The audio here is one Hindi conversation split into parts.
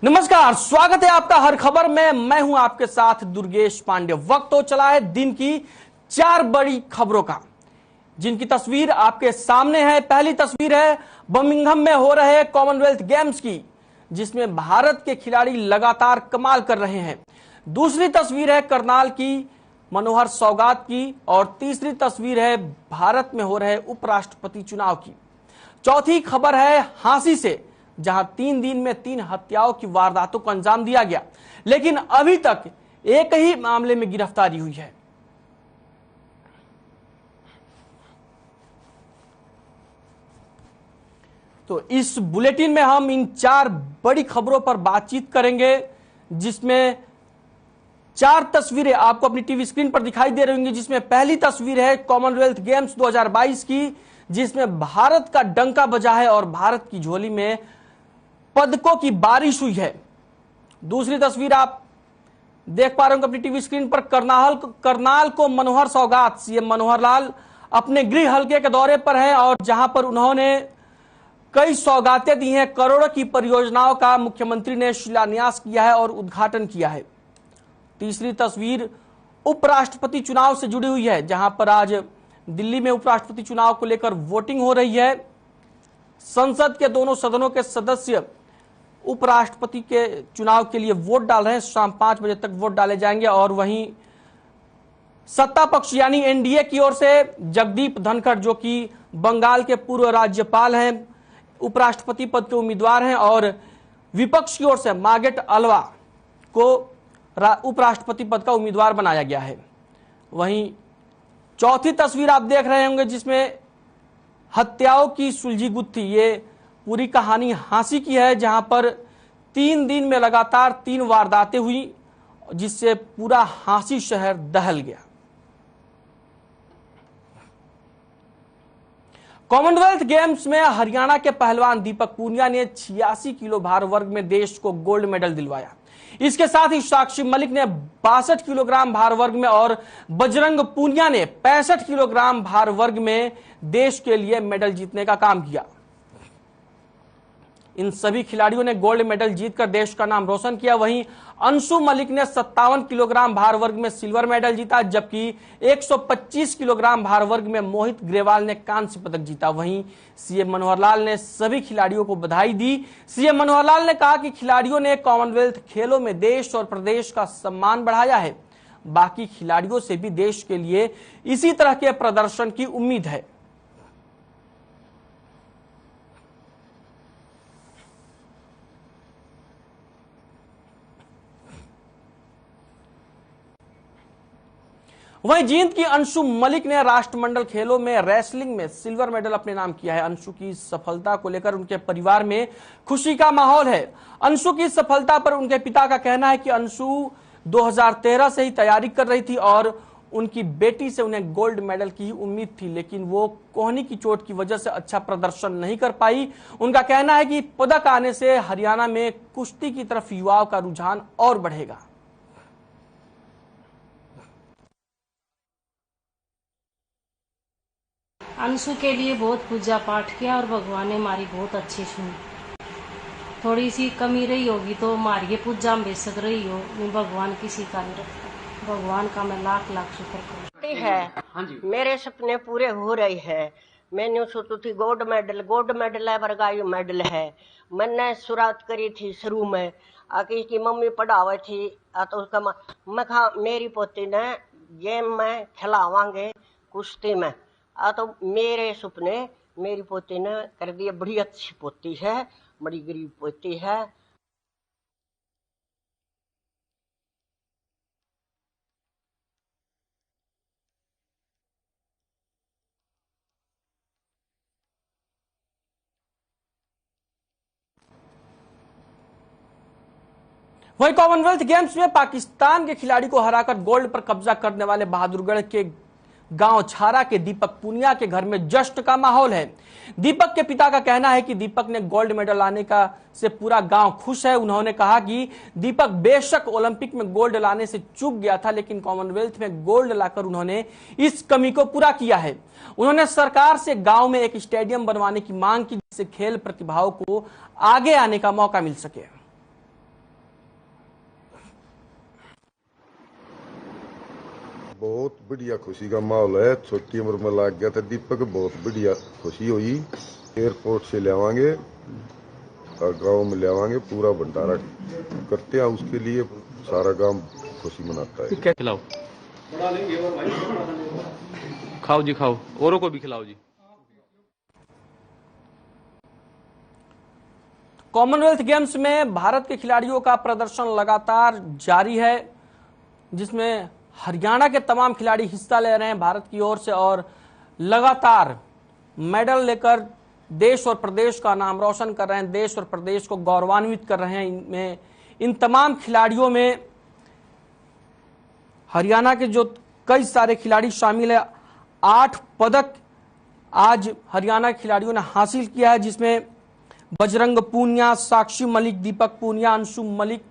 नमस्कार, स्वागत है आपका हर खबर में। मैं हूं आपके साथ दुर्गेश पांडे। वक्त हो चला है दिन की 4 बड़ी खबरों का, जिनकी तस्वीर आपके सामने है। पहली तस्वीर है बर्मिंघम में हो रहे कॉमनवेल्थ गेम्स की, जिसमें भारत के खिलाड़ी लगातार कमाल कर रहे हैं। दूसरी तस्वीर है करनाल की मनोहर सौगात की, और तीसरी तस्वीर है भारत में हो रहे उपराष्ट्रपति चुनाव की। चौथी खबर है हांसी से, जहां 3 दिन में 3 हत्याओं की वारदातों को अंजाम दिया गया, लेकिन अभी तक एक ही मामले में गिरफ्तारी हुई है। तो इस बुलेटिन में हम इन 4 बड़ी खबरों पर बातचीत करेंगे, जिसमें 4 तस्वीरें आपको अपनी टीवी स्क्रीन पर दिखाई दे रही होंगी। जिसमें पहली तस्वीर है कॉमनवेल्थ गेम्स 2022 की, जिसमें भारत का डंका बजा है और भारत की झोली में पदकों की बारिश हुई है। दूसरी तस्वीर आप देख पा रहे होंगे अपनी टीवी स्क्रीन पर। करनाल को मनोहर सौगात, सीएम मनोहर लाल अपने गृह हलके के दौरे पर हैं, और जहां पर उन्होंने कई सौगातें दी हैं। करोड़ों की परियोजनाओं का मुख्यमंत्री ने शिलान्यास किया है और उद्घाटन किया है। तीसरी तस्वीर उपराष्ट्रपति चुनाव से जुड़ी हुई है, जहां पर आज दिल्ली में उपराष्ट्रपति चुनाव को लेकर वोटिंग हो रही है। संसद के दोनों सदनों के सदस्य उपराष्ट्रपति के चुनाव के लिए वोट डाल रहे हैं। शाम 5 बजे तक वोट डाले जाएंगे। और वहीं सत्ता पक्ष यानी एनडीए की ओर से जगदीप धनखड़, जो कि बंगाल के पूर्व राज्यपाल हैं, उपराष्ट्रपति पद के उम्मीदवार हैं, और विपक्ष की ओर से मार्गरेट अल्वा को उपराष्ट्रपति पद का उम्मीदवार बनाया गया है। वहीं चौथी तस्वीर आप देख रहे होंगे, जिसमें हत्याओं की सुलझी गुत्थी। ये पूरी कहानी हांसी की है, जहां पर 3 दिन में लगातार 3 वारदातें हुई, जिससे पूरा हांसी शहर दहल गया। कॉमनवेल्थ गेम्स में हरियाणा के पहलवान दीपक पूनिया ने 86 किलो भार वर्ग में देश को गोल्ड मेडल दिलवाया। इसके साथ ही साक्षी मलिक ने 62 किलोग्राम भार वर्ग में और बजरंग पूनिया ने 65 किलोग्राम भार वर्ग में देश के लिए मेडल जीतने का काम किया। इन सभी खिलाड़ियों ने गोल्ड मेडल जीतकर देश का नाम रोशन किया। वहीं अंशु मलिक ने 57 किलोग्राम भार वर्ग में सिल्वर मेडल जीता, जबकि 125 किलोग्राम भार वर्ग में मोहित ग्रेवाल ने कांस्य पदक जीता। वहीं सीएम मनोहर लाल ने सभी खिलाड़ियों को बधाई दी। सीएम मनोहर लाल ने कहा कि खिलाड़ियों ने कॉमनवेल्थ खेलों में देश और प्रदेश का सम्मान बढ़ाया है। बाकी खिलाड़ियों से भी देश के लिए इसी तरह के प्रदर्शन की उम्मीद है। वहीं जींद की अंशु मलिक ने राष्ट्रमंडल खेलों में रेसलिंग में सिल्वर मेडल अपने नाम किया है। अंशु की सफलता को लेकर उनके परिवार में खुशी का माहौल है। अंशु की सफलता पर उनके पिता का कहना है कि अंशु 2013 से ही तैयारी कर रही थी और उनकी बेटी से उन्हें गोल्ड मेडल की ही उम्मीद थी, लेकिन वो कोहनी की चोट की वजह से अच्छा प्रदर्शन नहीं कर पाई। उनका कहना है कि पदक आने से हरियाणा में कुश्ती की तरफ युवाओं का रुझान और बढ़ेगा। अंशु के लिए बहुत पूजा पाठ किया और भगवान ने हमारी बहुत अच्छी सुनी। थोड़ी सी कमी रही होगी तो हमारी पूजा में बेशक रही हो, भगवान किसी का नहीं रखता। भगवान का मैं लाख लाख शुक्र करती है। मेरे सपने पूरे हो रहे हैं। मैंने सोचती थी गोल्ड मेडल है, वर्गायु मेडल है। मैंने शुरुआत करी थी शुरू में आके की मम्मी पढ़ावे थी, तो उसका मैं कहा मेरी पोती ने गेम में खिलावांगे कुश्ती में। तो मेरे सपने मेरी पोती ने कर दिए। बड़ी अच्छी पोती है, बड़ी गरीब पोती है। वहीं कॉमनवेल्थ गेम्स में पाकिस्तान के खिलाड़ी को हराकर गोल्ड पर कब्जा करने वाले बहादुरगढ़ के गांव छारा के दीपक पूनिया के घर में जश्न का माहौल है। दीपक के पिता का कहना है कि दीपक ने गोल्ड मेडल लाने का से पूरा गांव खुश है। उन्होंने कहा कि दीपक बेशक ओलंपिक में गोल्ड लाने से चूक गया था, लेकिन कॉमनवेल्थ में गोल्ड लाकर उन्होंने इस कमी को पूरा किया है। उन्होंने सरकार से गांव में एक स्टेडियम बनवाने की मांग की, जिससे खेल प्रतिभाओं को आगे आने का मौका मिल सके। बहुत बढ़िया खुशी का माहौल है। छोटी उम्र में लाग गया था दीपक, बहुत बढ़िया खुशी हुई। एयरपोर्ट से ले आवांगे और गांव में ले आवांगे, पूरा भंडारा करते हैं, उसके लिए सारा गांव खुशी मनाता है। खिलाओ, खाओ जी खाओ, औरों को भी खिलाओ जी। कॉमनवेल्थ गेम्स में भारत के खिलाड़ियों का प्रदर्शन लगातार जारी है, जिसमें हरियाणा के तमाम खिलाड़ी हिस्सा ले रहे हैं भारत की ओर से और लगातार मेडल लेकर देश और प्रदेश का नाम रोशन कर रहे हैं, देश और प्रदेश को गौरवान्वित कर रहे हैं। इनमें इन तमाम खिलाड़ियों में हरियाणा के जो कई सारे खिलाड़ी शामिल है। 8 पदक आज हरियाणा के खिलाड़ियों ने हासिल किया है, जिसमें बजरंग पूनिया, साक्षी मलिक, दीपक पूनिया, अंशु मलिक,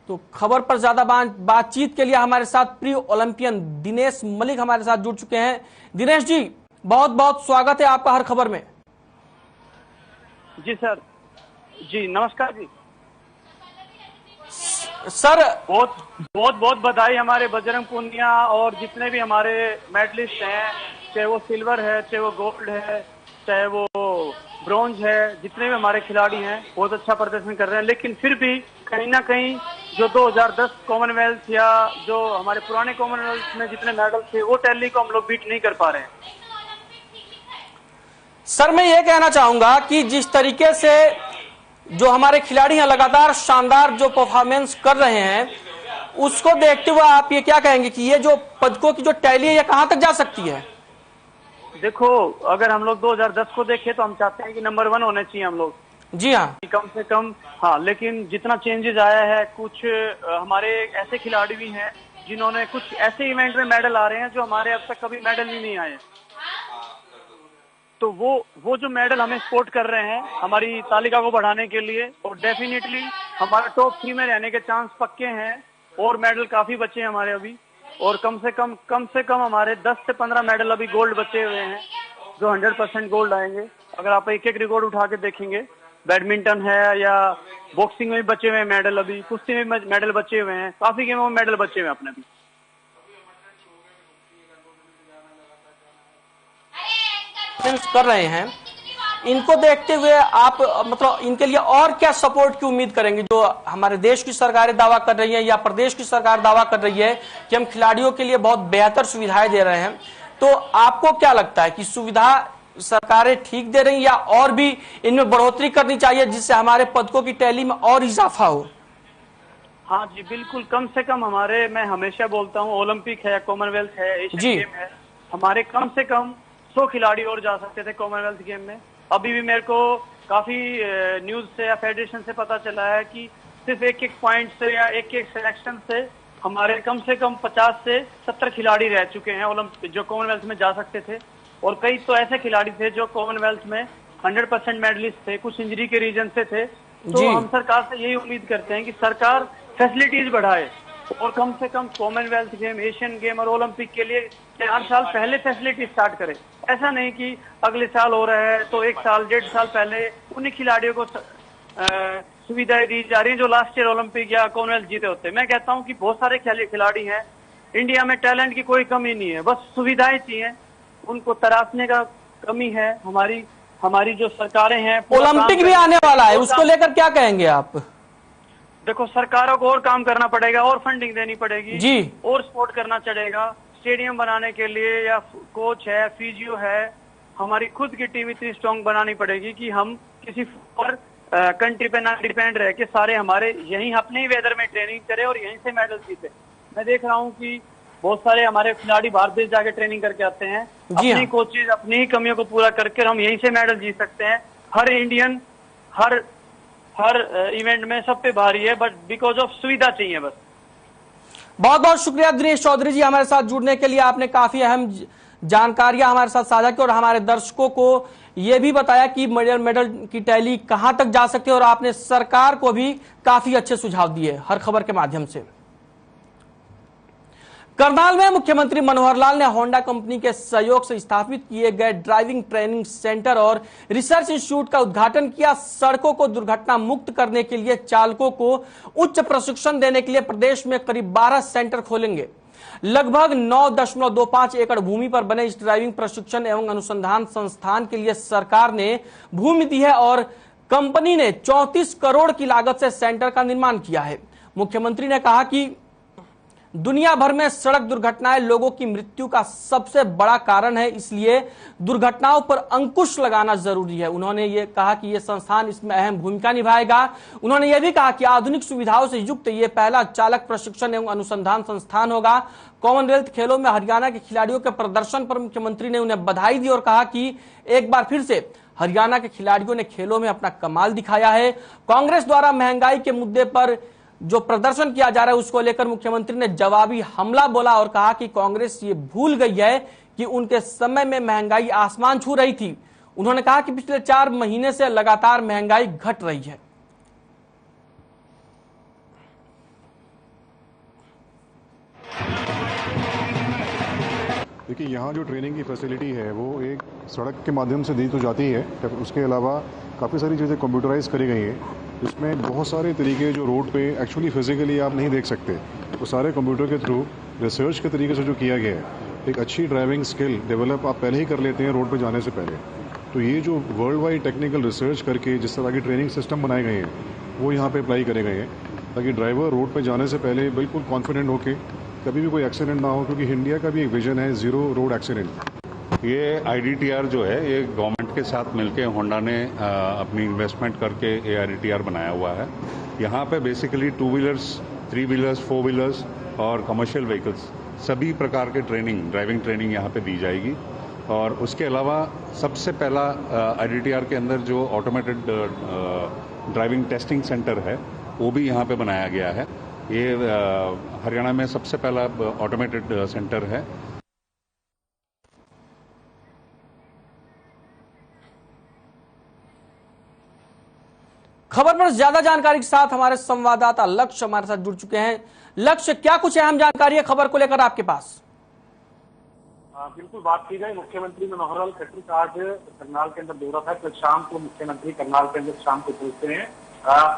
तो खबर पर ज्यादा बातचीत के लिए हमारे साथ प्रिय ओलंपियन दिनेश मलिक हमारे साथ जुड़ चुके हैं। दिनेश जी, बहुत बहुत स्वागत है आपका हर खबर में। जी सर, जी नमस्कार जी सर। बहुत बहुत बहुत बधाई हमारे बजरंग पूनिया और जितने भी हमारे मेडलिस्ट हैं, चाहे वो सिल्वर है, चाहे वो गोल्ड है, चाहे वो ब्रॉन्ज है, जितने भी हमारे खिलाड़ी हैं बहुत अच्छा प्रदर्शन कर रहे हैं। लेकिन फिर भी कहीं ना कहीं जो 2010 कॉमनवेल्थ या जो हमारे पुराने कॉमनवेल्थ में जितने मेडल थे वो टैली को हम लोग बीट नहीं कर पा रहे हैं। सर, मैं ये कहना चाहूंगा कि जिस तरीके से जो हमारे खिलाड़ी हैं लगातार शानदार जो परफॉर्मेंस कर रहे हैं, उसको देखते हुए आप ये क्या कहेंगे कि ये जो पदकों की जो टैली है ये कहां तक जा सकती है? देखो, अगर हम लोग 2010 को देखें तो हम चाहते हैं कि नंबर 1 होने चाहिए हम लोग। जी हाँ, कम से कम। हाँ, लेकिन जितना चेंजेस आया है, कुछ हमारे ऐसे खिलाड़ी भी हैं जिन्होंने कुछ ऐसे इवेंट में मेडल आ रहे हैं जो हमारे अब तक कभी मेडल ही नहीं आए। तो वो जो मेडल हमें सपोर्ट कर रहे हैं हमारी तालिका को बढ़ाने के लिए, और डेफिनेटली हमारा टॉप 3 में रहने के चांस पक्के हैं। और मेडल काफी बचे हैं हमारे अभी, और कम से कम हमारे 10 से 15 मेडल अभी गोल्ड बचे हुए हैं, जो 100% गोल्ड आएंगे। अगर आप एक एक रिकॉर्ड उठा के देखेंगे, बैडमिंटन है या बॉक्सिंग में भी बचे हुए मेडल, अभी कुश्ती में मेडल बचे हुए हैं, काफी गेमों में मेडल बचे हुए हैं अपने भी। कर रहे हैं, इनको देखते हुए आप मतलब इनके लिए और क्या सपोर्ट की उम्मीद करेंगे? जो हमारे देश की सरकारें दावा कर रही है या प्रदेश की सरकार दावा कर रही है कि हम खिलाड़ियों के लिए बहुत बेहतर सुविधाएं दे रहे हैं, तो आपको क्या लगता है कि सुविधा सरकारें ठीक दे रही या और भी इनमें बढ़ोतरी करनी चाहिए जिससे हमारे पदकों की टैली में और इजाफा हो? हाँ जी बिल्कुल, कम से कम हमारे, मैं हमेशा बोलता हूँ, ओलंपिक है, कॉमनवेल्थ है, एशियन गेम है, हमारे कम से कम 100 खिलाड़ी और जा सकते थे कॉमनवेल्थ गेम में। अभी भी मेरे को काफी न्यूज से या फेडरेशन से पता चला है कि सिर्फ एक पॉइंट से या एक सिलेक्शन से हमारे कम से कम 50 से 70 खिलाड़ी रह चुके हैं ओलंपिक, जो कॉमनवेल्थ में जा सकते थे। और कई तो ऐसे खिलाड़ी थे जो कॉमनवेल्थ में 100% मेडलिस्ट थे, कुछ इंजरी के रीजन से थे। तो हम सरकार से यही उम्मीद करते हैं कि सरकार फैसिलिटीज बढ़ाए और कम से कम कॉमनवेल्थ गेम, एशियन गेम और ओलंपिक के लिए 4 साल पहले फैसिलिटी स्टार्ट करे। ऐसा नहीं कि अगले साल हो रहा है तो 1 साल 1.5 साल पहले उन्हीं खिलाड़ियों को सुविधाएं दी जा रही हैं जो लास्ट ईयर ओलंपिक या कॉमनवेल्थ जीते होते। मैं कहता हूं कि बहुत सारे खिलाड़ी हैं इंडिया में, टैलेंट की कोई कमी नहीं है, बस सुविधाएं चाहिए, उनको तराशने का कमी है। हमारी जो सरकारें हैं, ओलंपिक भी आने वाला है, उसको लेकर क्या कहेंगे आप? देखो, सरकारों को और काम करना पड़ेगा और फंडिंग देनी पड़ेगी जी, और सपोर्ट करना चलेगा। स्टेडियम बनाने के लिए या कोच है, फिजियो है, हमारी खुद की टीम इतनी स्ट्रांग बनानी पड़ेगी कि हम किसी और कंट्री पे ना डिपेंड रह के सारे हमारे यहीं अपने ही वेदर में ट्रेनिंग करें और यहीं से मेडल जीते। मैं देख रहा हूँ कि बहुत सारे हमारे खिलाड़ी बाहर देश जाके ट्रेनिंग करके आते हैं, अपनी कोचेज अपनी ही कमियों को पूरा करके हम यहीं से मेडल जीत सकते हैं। हर इंडियन हर इवेंट में सब पे भारी है, बट बिकॉज ऑफ सुविधा चाहिए बस। बहुत बहुत शुक्रिया दिनेश चौधरी जी, हमारे साथ जुड़ने के लिए। आपने काफी अहम जानकारियां हमारे साथ साझा की और हमारे दर्शकों को यह भी बताया कि मेडल की टैली कहां तक जा सकती है और आपने सरकार को भी काफी अच्छे सुझाव दिए हर खबर के माध्यम से। करनाल में मुख्यमंत्री मनोहर लाल ने होंडा कंपनी के सहयोग से स्थापित किए गए ड्राइविंग ट्रेनिंग सेंटर और रिसर्च इंस्टीट्यूट का उद्घाटन किया। सड़कों को दुर्घटना मुक्त करने के लिए चालकों को उच्च प्रशिक्षण देने के लिए प्रदेश में करीब 12 सेंटर खोलेंगे। लगभग 9.25 एकड़ भूमि पर बने इस ड्राइविंग प्रशिक्षण एवं अनुसंधान संस्थान के लिए सरकार ने भूमि दी है और कंपनी ने 34 करोड़ की लागत से सेंटर का निर्माण किया है। मुख्यमंत्री ने कहा कि दुनिया भर में सड़क दुर्घटनाएं लोगों की मृत्यु का सबसे बड़ा कारण है, इसलिए दुर्घटनाओं पर अंकुश लगाना जरूरी है। उन्होंने ये कहा कि यह संस्थान इसमें अहम भूमिका निभाएगा। उन्होंने यह भी कहा कि आधुनिक सुविधाओं से युक्त ये पहला चालक प्रशिक्षण एवं अनुसंधान संस्थान होगा। कॉमनवेल्थ खेलों में हरियाणा के खिलाड़ियों के प्रदर्शन पर मुख्यमंत्री ने उन्हें बधाई दी और कहा कि एक बार फिर से हरियाणा के खिलाड़ियों ने खेलों में अपना कमाल दिखाया है। कांग्रेस द्वारा महंगाई के मुद्दे पर जो प्रदर्शन किया जा रहा है उसको लेकर मुख्यमंत्री ने जवाबी हमला बोला और कहा कि कांग्रेस ये भूल गई है कि उनके समय में महंगाई आसमान छू रही थी। उन्होंने कहा कि पिछले 4 महीने से लगातार महंगाई घट रही है। देखिए, यहाँ जो ट्रेनिंग की फैसिलिटी है वो एक सड़क के माध्यम से दी तो जाती है, उसके अलावा काफ़ी सारी चीज़ें कंप्यूटराइज करी गई हैं जिसमें बहुत सारे तरीके जो रोड पे एक्चुअली फिजिकली आप नहीं देख सकते, वो सारे कंप्यूटर के थ्रू रिसर्च के तरीके से जो किया गया है, एक अच्छी ड्राइविंग स्किल डेवलप आप पहले ही कर लेते हैं रोड पे जाने से पहले। तो ये जो वर्ल्ड वाइड टेक्निकल रिसर्च करके जिस तरह की ट्रेनिंग सिस्टम बनाए गए हैं वो यहाँ पे अप्लाई करे गए हैं ताकि ड्राइवर रोड पे जाने से पहले बिल्कुल कॉन्फिडेंट होके कभी भी कोई एक्सीडेंट ना हो, क्योंकि इंडिया का भी एक विजन है 0 रोड एक्सीडेंट। ये IDTR जो है ये गवर्नमेंट के साथ मिलके होंडा ने अपनी इन्वेस्टमेंट करके ये IDTR बनाया हुआ है। यहाँ पे बेसिकली 2 व्हीलर्स, 3 व्हीलर्स, 4 व्हीलर्स और कमर्शियल व्हीकल्स सभी प्रकार के ड्राइविंग ट्रेनिंग यहाँ पे दी जाएगी। और उसके अलावा सबसे पहला IDTR के अंदर जो ऑटोमेटेड ड्राइविंग टेस्टिंग सेंटर है वो भी यहाँ पे बनाया गया है। ये हरियाणा में सबसे पहला ऑटोमेटेड सेंटर है। खबर पर ज्यादा जानकारी के साथ हमारे संवाददाता लक्ष्य हमारे साथ जुड़ चुके हैं। लक्ष्य, क्या कुछ अहम जानकारी है खबर को लेकर आपके पास? बिल्कुल, बात की जाए मुख्यमंत्री मनोहर लाल खट्टर का आज करनाल के अंदर दौरा था। कल शाम को मुख्यमंत्री करनाल के अंदर शाम को पहुंचते हैं।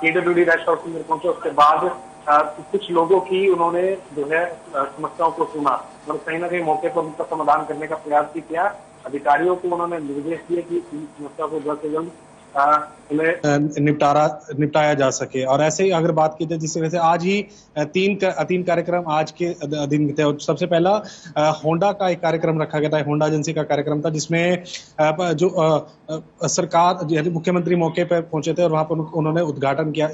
PWD रेस्ट हाउस में पहुंचे, उसके बाद कुछ लोगों की उन्होंने जो है समस्याओं को सुना और कहीं ना कहीं मौके पर उनका समाधान करने का प्रयास भी किया। अधिकारियों को उन्होंने निर्देश दिए कि समस्या को जल्द से जल्द निपटाया जा सके। और ऐसे ही अगर बात की जाए जिस वजह से आज ही तीन कार्यक्रम आज के दिन थे। सबसे पहला होंडा का एक कार्यक्रम रखा गया था, होंडा एजेंसी का कार्यक्रम था जिसमें जो सरकार मुख्यमंत्री मौके पर पहुंचे थे और वहां पर उन्होंने उद्घाटन किया।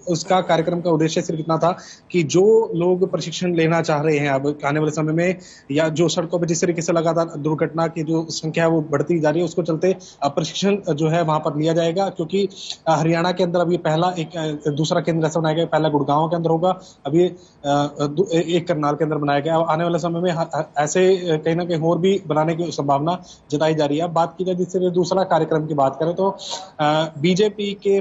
उसका कार्यक्रम का उद्देश्य सिर्फ इतना था कि जो लोग प्रशिक्षण लेना चाह रहे हैं अब आने वाले समय में, या जो सड़कों पर जिस तरीके से लगातार दुर्घटना की जो संख्या है वो बढ़ती जा रही है, उसको चलते प्रशिक्षण जो है वहां पर लिया जाएगा। क्योंकि हरियाणा के अंदर अभी पहला एक दूसरा केंद्र ऐसा बनाया गया, पहला गुड़गांव के अंदर होगा, अभी एक करनाल के अंदर बनाया गया। आने वाले समय में ऐसे कहीं ना कहीं और भी बनाने की संभावना जताई जा रही है। बात की जाए जिससे दूसरा कार्यक्रम की बात करें तो बीजेपी के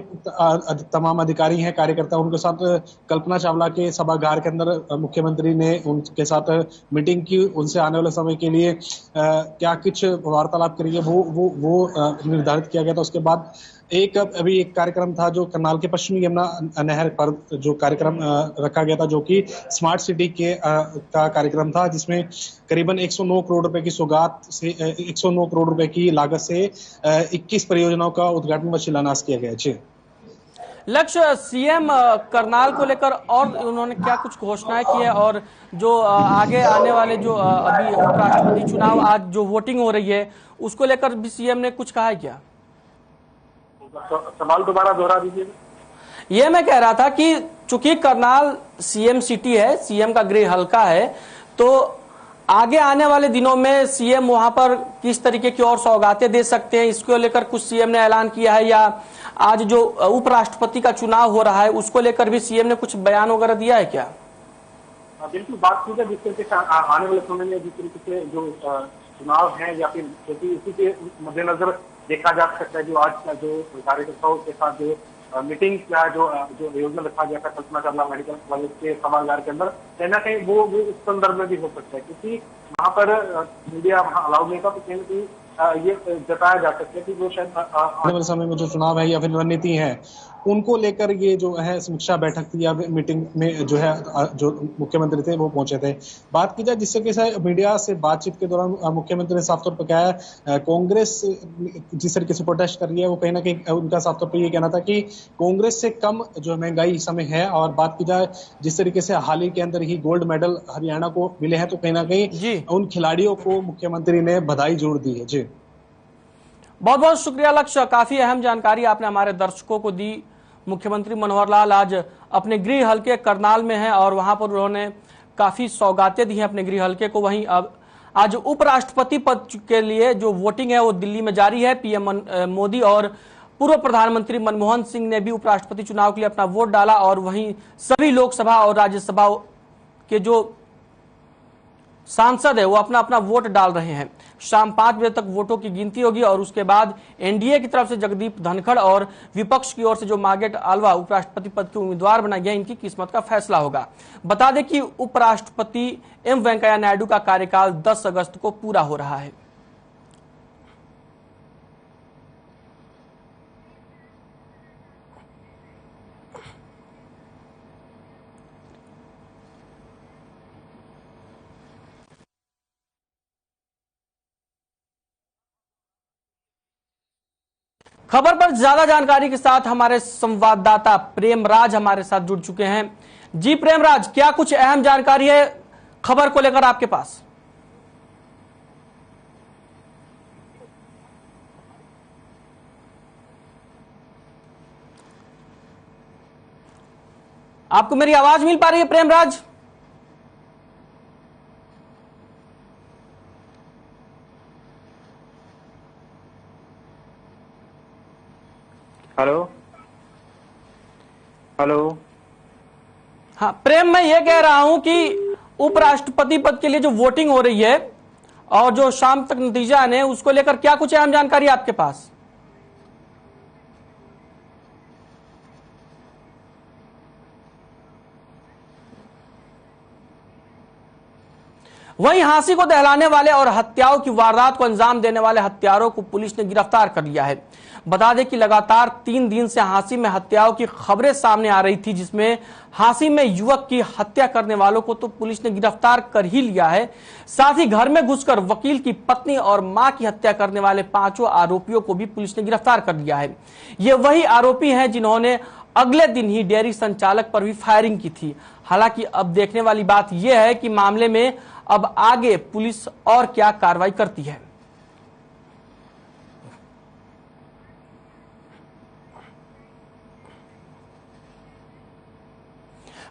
तमाम अधिकारी हैं, कार्यकर्ता, उनके साथ कल्पना चावला के सभागार के अंदर मुख्यमंत्री ने उनके साथ मीटिंग की। उनसे आने वाले समय के लिए क्या कुछ वार्तालाप करेंगे वो निर्धारित किया गया था। उसके बाद अभी एक कार्यक्रम था जो करनाल के पश्चिमी यमुना नहर पर जो कार्यक्रम रखा गया था, जो कि स्मार्ट सिटी के का कार्यक्रम था, जिसमें करीबन 109 करोड़ रुपए की सौगात से 109 करोड़ रुपए की लागत से 21 परियोजनाओं का उद्घाटन व शिलान्यास किया गया है। लक्ष्य, सीएम करनाल को लेकर और उन्होंने क्या कुछ घोषणाएं की है और जो आगे आने वाले जो अभी उपराष्ट्रपति चुनाव आज जो वोटिंग हो रही है उसको लेकर भी सीएम ने कुछ कहा है क्या? सवाल दोबारा दोहरा दीजिए। ये मैं कह रहा था कि चूंकि करनाल सीएम सिटी है, सीएम का गृह हल्का है, तो आगे आने वाले दिनों में सीएम वहां पर किस तरीके की और सौगातें दे सकते हैं, इसको लेकर कुछ सीएम ने ऐलान किया है, या आज जो उपराष्ट्रपति का चुनाव हो रहा है उसको लेकर भी सीएम ने कुछ बयान वगैरह दिया है क्या? बिल्कुल, बात की जाए जिस तरीके से आने वाले समय में जिस तरीके से जो चुनाव है या फिर क्योंकि इसी के मद्देनजर देखा जा सकता है जो आज का जो कार्यकर्ताओं के साथ जो मीटिंग का जो आयोजन रखा गया था कल्पना चावला मेडिकल कॉलेज के सभागार के अंदर, कहीं ना कहीं वो उस संदर्भ में भी हो सकता है, क्योंकि वहां पर मीडिया वहां अलाउ नहीं था, तो कहीं ना कहीं ये जताया जा सकता है कि वो शायद आने वाले समय में जो चुनाव है या फिर रणनीति है उनको लेकर ये जो है समीक्षा बैठक थी या मीटिंग में जो है जो मुख्यमंत्री थे वो पहुंचे थे। बात की जाए जिससे कि मीडिया से बातचीत के दौरान मुख्यमंत्री ने साफ तौर पर कहा है कांग्रेस जिस तरीके से प्रोटेस्ट कर रही है वो कहीं ना कहीं उनका साफ तौर पर ये कहना था कि कांग्रेस से कम जो महंगाई इस समय है। और बात की जाए जिस तरीके से हाल ही के अंदर ही गोल्ड मेडल हरियाणा को मिले हैं, तो कहीं ना कहीं उन खिलाड़ियों को मुख्यमंत्री ने बधाई जोड़ दी है। जी बहुत बहुत शुक्रिया लक्ष्य, काफी अहम जानकारी आपने हमारे दर्शकों को दी। मुख्यमंत्री मनोहर लाल आज अपने गृह हलके करनाल में हैं और वहां पर उन्होंने काफी सौगातें दी हैं अपने गृह हलके को। वहीं अब आज उपराष्ट्रपति पद के लिए जो वोटिंग है वो दिल्ली में जारी है। पीएम मोदी और पूर्व प्रधानमंत्री मनमोहन सिंह ने भी उपराष्ट्रपति चुनाव के लिए अपना वोट डाला और वहीं सभी लोकसभा और राज्यसभा के जो सांसद है वो अपना अपना वोट डाल रहे हैं। शाम 5 बजे तक वोटों की गिनती होगी और उसके बाद एनडीए की तरफ से जगदीप धनखड़ और विपक्ष की ओर से जो मार्गरेट आल्वा उपराष्ट्रपति पद के उम्मीदवार बनाए गए, इनकी किस्मत का फैसला होगा। बता दें कि उपराष्ट्रपति एम वेंकैया नायडू का कार्यकाल 10 अगस्त को पूरा हो रहा है। खबर पर ज्यादा जानकारी के साथ हमारे संवाददाता प्रेमराज हमारे साथ जुड़ चुके हैं। जी प्रेमराज, क्या कुछ अहम जानकारी है खबर को लेकर आपके पास? आपको मेरी आवाज मिल पा रही है प्रेमराज? Hello hello. हाँ प्रेम, मैं ये कह रहा हूं कि उपराष्ट्रपति पद के लिए जो वोटिंग हो रही है और जो शाम तक नतीजा आने उसको लेकर क्या कुछ अहम जानकारी आपके पास? वहीं हांसी को दहलाने वाले और हत्याओं की वारदात को अंजाम देने वाले हत्यारों को पुलिस ने गिरफ्तार कर लिया है। बता दें कि लगातार 3 दिन से हांसी में हत्याओं की खबरें सामने आ रही थी, जिसमें हांसी में युवक की हत्या करने वालों को तो पुलिस ने गिरफ्तार कर ही लिया है, साथ ही घर में घुसकर वकील की पत्नी और मां की हत्या करने वाले 5 आरोपियों को भी पुलिस ने गिरफ्तार कर लिया है। ये वही आरोपी हैं जिन्होंने अगले दिन ही डेयरी संचालक पर भी फायरिंग की थी। हालांकि अब देखने वाली बात यह है कि मामले में अब आगे पुलिस और क्या कार्रवाई करती है।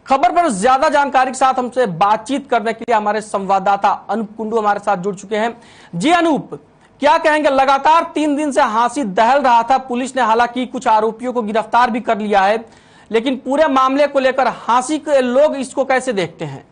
खबर पर ज्यादा जानकारी के साथ हमसे बातचीत करने के लिए हमारे संवाददाता अनूप कुंडू हमारे साथ जुड़ चुके हैं। जी अनूप, क्या कहेंगे? लगातार 3 दिन से हांसी दहल रहा था। पुलिस ने हालांकि कुछ आरोपियों को गिरफ्तार भी कर लिया है, लेकिन पूरे मामले को लेकर हांसी के लोग इसको कैसे देखते हैं?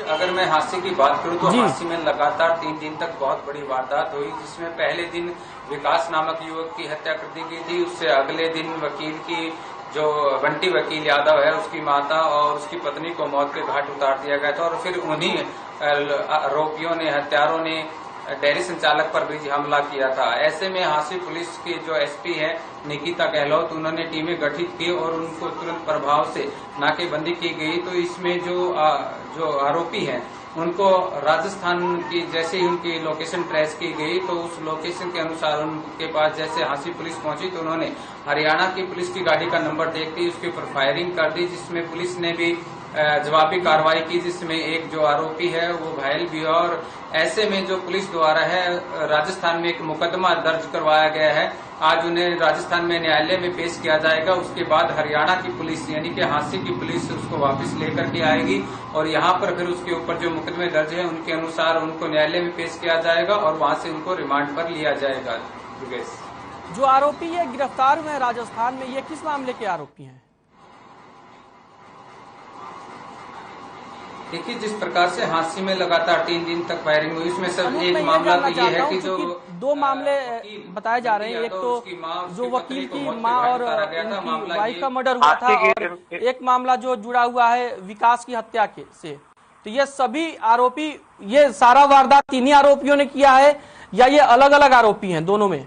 अगर मैं हांसी की बात करूं तो हांसी में लगातार 3 दिन तक बहुत बड़ी वारदात हुई, जिसमें पहले दिन विकास नामक युवक की हत्या कर दी गई थी। उससे अगले दिन वकील की जो बंटी वकील यादव है उसकी माता और उसकी पत्नी को मौत के घाट उतार दिया गया था। और फिर उन्हीं आरोपियों ने, हत्यारों ने डेयरी संचालक पर भी हमला किया था। ऐसे में हांसी पुलिस की जो एसपी है निकिता गहलोत, उन्होंने टीमें गठित की और उनको तुरंत प्रभाव से नाकेबंदी की गई। तो इसमें जो आरोपी हैं उनको राजस्थान की जैसे ही उनकी लोकेशन ट्रेस की गई तो उस लोकेशन के अनुसार उनके पास जैसे हांसी पुलिस पहुंची तो उन्होंने हरियाणा की पुलिस की गाड़ी का नंबर देखते ही उसके ऊपर फायरिंग कर दी, जिसमें पुलिस ने भी जवाबी कार्रवाई की, जिसमें एक जो आरोपी है वो घायल भी हुआ। और ऐसे में जो पुलिस द्वारा है राजस्थान में एक मुकदमा दर्ज करवाया गया है। आज उन्हें राजस्थान में न्यायालय में पेश किया जाएगा। उसके बाद हरियाणा की पुलिस यानी कि हांसी की पुलिस उसको वापस लेकर के आएगी और यहाँ पर फिर उसके ऊपर जो मुकदमे दर्ज है उनके अनुसार उनको न्यायालय में पेश किया जाएगा और वहां से उनको रिमांड पर लिया जाएगा। जो आरोपी ये गिरफ्तार हुए हैं राजस्थान में, ये किस मामले के आरोपी हैं? देखिए, जिस प्रकार से हांसी में लगातार 3 दिन तक फायरिंग हुई, उसमें सब एक मामला तो ये है कि जो 2 मामले बताए जा रहे हैं। एक तो जो वकील की मां और उनकी वाइफ का मर्डर हुआ था, और एक मामला जो जुड़ा हुआ है विकास की हत्या के से। तो ये सभी आरोपी, ये सारा वारदात इन्हीं आरोपियों ने किया है या ये अलग अलग आरोपी हैं दोनों में?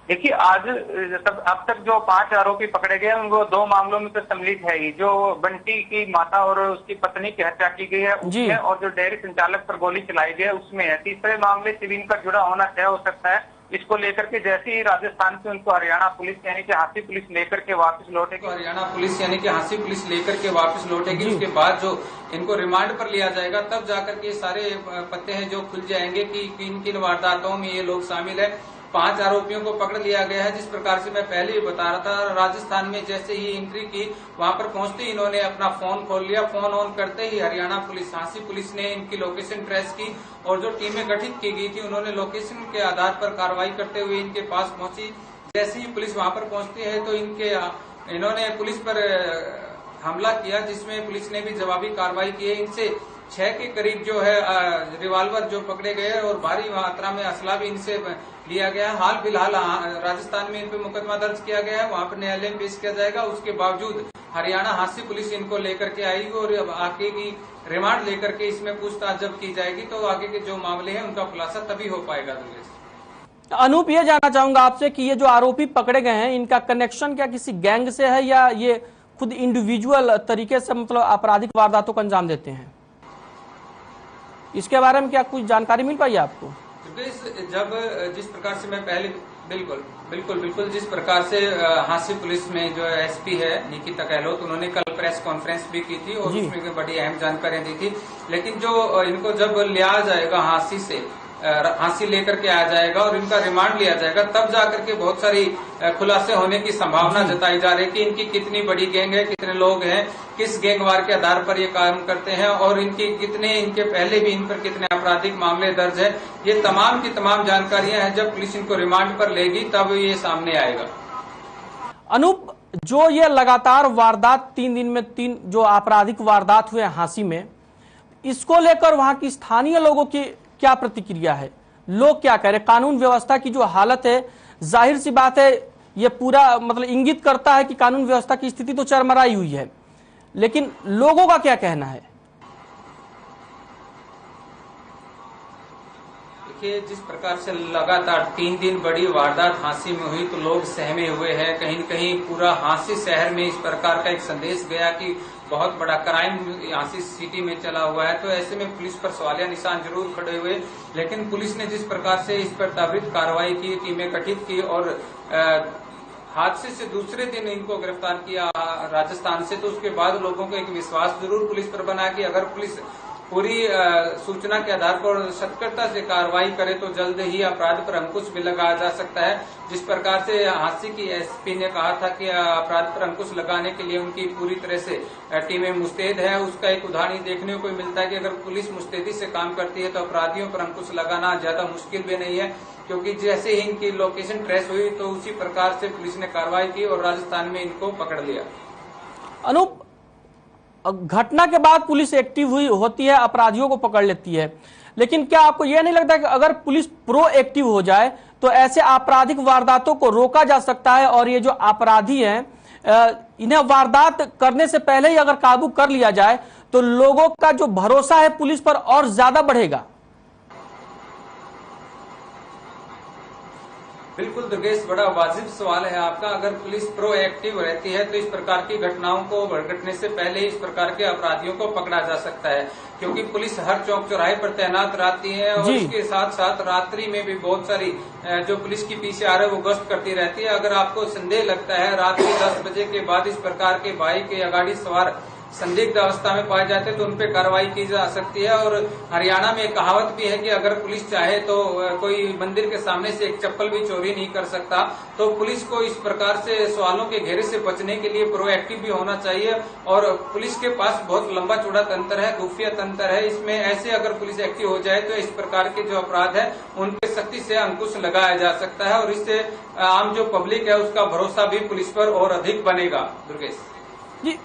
देखिए, आज अब तक जो 5 आरोपी पकड़े गए उनको 2 मामलों में तो सम्मिलित है ही। जो बंटी की माता और उसकी पत्नी की हत्या की गई है उसमें, और जो डेयरी संचालक पर गोली चलाई गई है उसमें है। तीसरे मामले से भी इनका जुड़ा होना तय हो सकता है। इसको लेकर के जैसे ही राजस्थान से उनको हरियाणा पुलिस यानी कि हांसी पुलिस लेकर के वापस लौटेगी, हरियाणा पुलिस यानी कि हांसी पुलिस लेकर के वापस लौटेगी, उसके बाद जो इनको रिमांड पर लिया जाएगा, तब जाकर के सारे पत्ते हैं जो खुल जाएंगे कि किन किन वारदातों में ये लोग शामिल है। 5 आरोपियों को पकड़ लिया गया है। जिस प्रकार से मैं पहले ही बता रहा था, राजस्थान में जैसे ही एंट्री की, वहां पर पहुंचते ही इन्होंने अपना फोन खोल लिया। फोन ऑन करते ही हरियाणा पुलिस, हांसी पुलिस ने इनकी लोकेशन ट्रेस की, और जो टीमें गठित की गई थी उन्होंने लोकेशन के आधार पर कार्रवाई करते हुए इनके पास पहुंची। जैसे ही पुलिस वहां पर पहुंचती है तो इन्होंने पुलिस पर हमला किया, जिसमें पुलिस ने भी जवाबी कार्रवाई की है। इनसे 6 के करीब जो है रिवाल्वर जो पकड़े गए, और भारी मात्रा में असला भी इनसे लिया गया है। हाल फिलहाल राजस्थान में इन पर मुकदमा दर्ज किया गया है, वहां पर न्यायालय में पेश किया जाएगा। उसके बावजूद हरियाणा हांसी पुलिस इनको लेकर के आएगी, और आगे की रिमांड लेकर के इसमें पूछताछ जब की जाएगी तो आगे के जो मामले हैं उनका खुलासा तभी हो पाएगा। अनूप, ये जानना चाहूंगा आपसे कि ये जो आरोपी पकड़े गए हैं, इनका कनेक्शन क्या किसी गैंग से है या ये खुद इंडिविजुअल तरीके से मतलब आपराधिक वारदातों को अंजाम देते हैं? इसके बारे में क्या कुछ जानकारी मिल पाई आपको? जब जिस प्रकार से मैं पहले बिल्कुल जिस प्रकार से हांसी पुलिस में जो एसपी है निकिता गहलोत, उन्होंने कल प्रेस कॉन्फ्रेंस भी की थी और उसमें बड़ी अहम जानकारियां दी थी। लेकिन जो इनको जब लिया जाएगा हांसी लेकर के आ जाएगा और इनका रिमांड लिया जाएगा, तब जाकर के बहुत सारी खुलासे होने की संभावना जताई जा रही है कि इनकी कितनी बड़ी गैंग है, कितने लोग हैं, किस गैंगवार के आधार पर ये काम करते हैं, और इनके पहले भी इन पर कितने आपराधिक मामले दर्ज है। ये तमाम की तमाम जानकारियां हैं। जब पुलिस इनको रिमांड पर लेगी तब ये सामने आएगा। अनूप, जो ये लगातार वारदात 3 दिन में 3 जो आपराधिक वारदात हुए हांसी में, इसको लेकर वहां की स्थानीय लोगों की क्या प्रतिक्रिया है? लोग क्या कह रहे? कानून व्यवस्था की जो हालत है, जाहिर सी बात है ये पूरा मतलब इंगित करता है कि कानून व्यवस्था की स्थिति तो चरमराई हुई है, लेकिन लोगों का क्या कहना है? देखिए, जिस प्रकार से लगातार 3 दिन बड़ी वारदात हांसी में हुई तो लोग सहमे हुए हैं। कहीं न कहीं पूरा हांसी शहर में इस प्रकार का एक संदेश गया कि बहुत बड़ा क्राइम हांसी सिटी में चला हुआ है। तो ऐसे में पुलिस पर सवालिया निशान जरूर खड़े हुए, लेकिन पुलिस ने जिस प्रकार से इस पर त्वरित कार्रवाई की, टीमें गठित की और हादसे से दूसरे दिन इनको गिरफ्तार किया राजस्थान से, तो उसके बाद लोगों को एक विश्वास जरूर पुलिस पर बना कि अगर पुलिस पूरी सूचना के आधार पर सतर्कता से कार्रवाई करे तो जल्द ही अपराध पर अंकुश भी लगाया जा सकता है। जिस प्रकार से हांसी की एसपी ने कहा था कि अपराध पर अंकुश लगाने के लिए उनकी पूरी तरह से टीमें मुस्तैद है, उसका एक उदाहरण देखने को मिलता है कि अगर पुलिस मुस्तैदी से काम करती है तो अपराधियों पर अंकुश लगाना ज्यादा मुश्किल भी नहीं है, क्योंकि जैसे ही इनकी लोकेशन ट्रेस हुई तो उसी प्रकार से पुलिस ने कार्रवाई की और राजस्थान में इनको पकड़ लिया। अनूप, घटना के बाद पुलिस एक्टिव होती है, अपराधियों को पकड़ लेती है, लेकिन क्या आपको यह नहीं लगता कि अगर पुलिस प्रो एक्टिव हो जाए तो ऐसे आपराधिक वारदातों को रोका जा सकता है, और ये जो अपराधी हैं इन्हें वारदात करने से पहले ही अगर काबू कर लिया जाए तो लोगों का जो भरोसा है पुलिस पर और ज्यादा बढ़ेगा? बिल्कुल दुर्गेश, बड़ा वाजिब सवाल है आपका। अगर पुलिस प्रोएक्टिव रहती है तो इस प्रकार की घटनाओं को घटने से पहले इस प्रकार के अपराधियों को पकड़ा जा सकता है, क्योंकि पुलिस हर चौक चौराहे पर तैनात रहती है और इसके साथ साथ रात्रि में भी बहुत सारी जो पुलिस की पीसीआर है वो गश्त करती रहती है। अगर आपको संदेह लगता है रात्रि 10 बजे के बाद इस प्रकार के बाइक या गाड़ी सवार संदिग्ध अवस्था में पाए जाते हैं तो उन पर कार्रवाई की जा सकती है। और हरियाणा में एक कहावत भी है कि अगर पुलिस चाहे तो कोई मंदिर के सामने से एक चप्पल भी चोरी नहीं कर सकता। तो पुलिस को इस प्रकार से सवालों के घेरे से बचने के लिए प्रोएक्टिव भी होना चाहिए, और पुलिस के पास बहुत लंबा चौड़ा तंत्र है, खुफिया तंत्र है। इसमें ऐसे अगर पुलिस एक्टिव हो जाए तो इस प्रकार के जो अपराध है उन पे सख्ती से अंकुश लगाया जा सकता है, और इससे आम जो पब्लिक है उसका भरोसा भी पुलिस पर और अधिक बनेगा। दुर्गेश जी,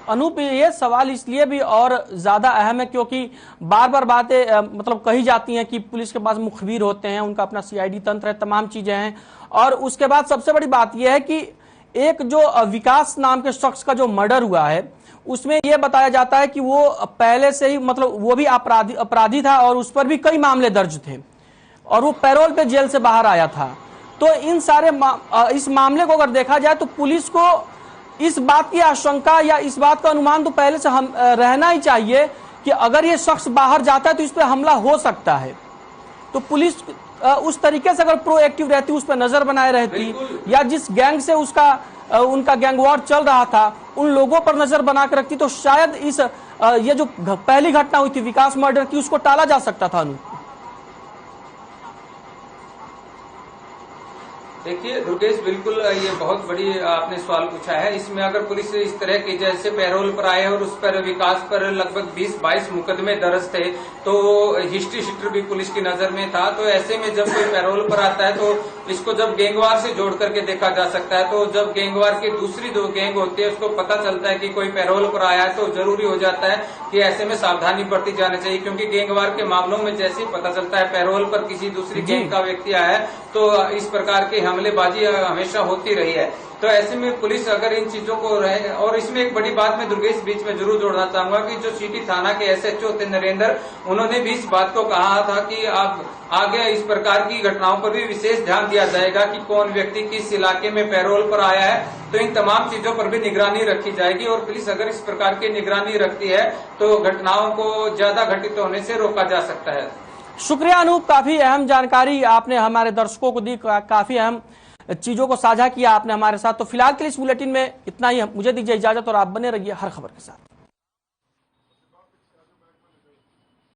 अनूप, ये सवाल इसलिए भी और ज्यादा अहम है क्योंकि बार बार बातें मतलब कही जाती हैं कि पुलिस के पास मुखबिर होते हैं, उनका अपना सीआईडी तंत्र है, तमाम चीजें हैं। और उसके बाद सबसे बड़ी बात यह है कि एक जो विकास नाम के शख्स का जो मर्डर हुआ है उसमें यह बताया जाता है कि वो पहले से ही मतलब वो भी अपराधी था और उस पर भी कई मामले दर्ज थे और वो पैरोल पे जेल से बाहर आया था। तो इन सारे इस मामले को अगर देखा जाए तो पुलिस को इस बात की आशंका या इस बात का अनुमान तो पहले से हम रहना ही चाहिए कि अगर ये शख्स बाहर जाता है तो इस पर हमला हो सकता है। तो पुलिस उस तरीके से अगर प्रोएक्टिव रहती, उस पर नजर बनाए रहती, या जिस गैंग से उनका गैंग वॉर चल रहा था उन लोगों पर नजर बना कर रखती, तो शायद ये जो पहली घटना हुई थी विकास मर्डर की, उसको टाला जा सकता था। देखिए दुर्गेश, बिल्कुल ये बहुत बड़ी आपने सवाल पूछा है। इसमें अगर पुलिस इस तरह की जैसे पैरोल पर आए और उस पर विकास पर लगभग 20-22 मुकदमे दर्ज थे, तो हिस्ट्री शीटर भी पुलिस की नजर में था। तो ऐसे में जब कोई पैरोल पर आता है तो इसको जब गैंगवार से जोड़ करके देखा जा सकता है। तो जब गैंगवार की दूसरी दो गैंग होती है उसको पता चलता है कि कोई पैरोल पर आया है, तो जरूरी हो जाता है कि ऐसे में सावधानी बरती जानी चाहिए, क्योंकि गैंगवार के मामलों में जैसे ही पता चलता है पैरोल पर किसी दूसरी गैंग का व्यक्ति आया है तो इस प्रकार के हमलेबाजी हमेशा होती रही है। तो ऐसे में पुलिस अगर इन चीजों को रहे, और इसमें एक बड़ी बात मैं दुर्गेश बीच में जरूर जोड़ना चाहूंगा कि जो सिटी थाना के एसएचओ थे नरेंद्र, उन्होंने भी इस बात को कहा था कि आप आगे इस प्रकार की घटनाओं पर भी विशेष ध्यान दिया जाएगा कि कौन व्यक्ति किस इलाके में पैरोल पर आया है। तो इन तमाम चीजों पर भी निगरानी रखी जाएगी और पुलिस अगर इस प्रकार की निगरानी रखती है तो घटनाओं को ज्यादा घटित होने से रोका जा सकता है। शुक्रिया अनूप, काफी अहम जानकारी आपने हमारे दर्शकों को दी, काफी अहम चीजों को साझा किया आपने हमारे साथ। तो फिलहाल के लिए इस बुलेटिन में इतना ही। मुझे दीजिए इजाजत और आप बने रहिए हर खबर के साथ।